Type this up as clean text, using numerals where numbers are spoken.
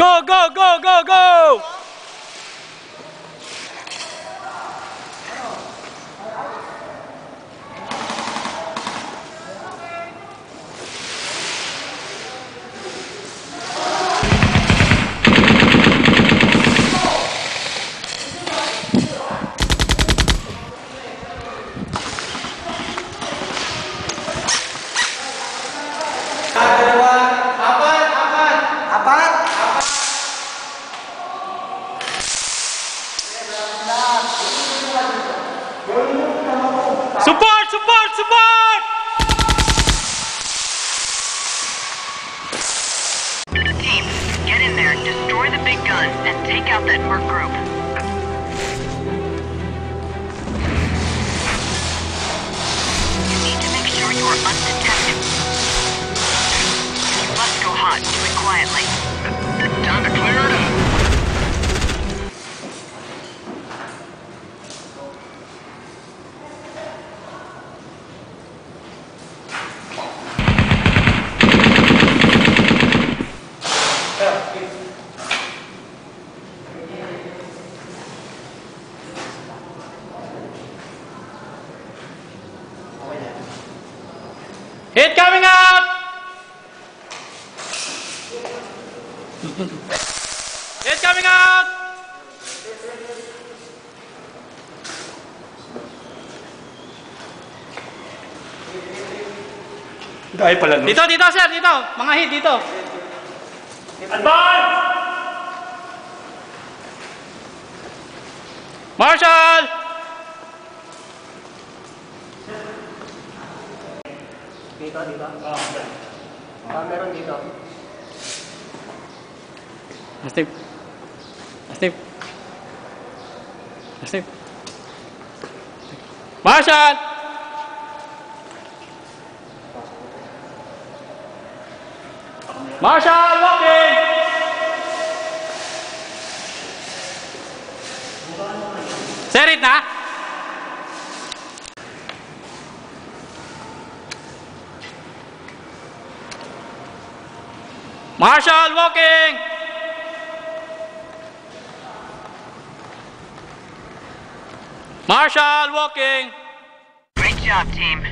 Go, go, go, go, go! Support! Support! Support! Team, get in there, destroy the big guns, and take out that merc group. You need to make sure you are undetected. You must go hot. Do it quietly. Time to clear it up. Hit coming up! Hit coming up! Dahil pala no? Dito, dito sir, dito! Mga hit dito! Advance! Marshall! Dito, dito. Meron dito. Steve. Steve. Steve. Marshall! Marshall, walking! Serit na? Marshall, walking! Marshall, walking! Great job, team.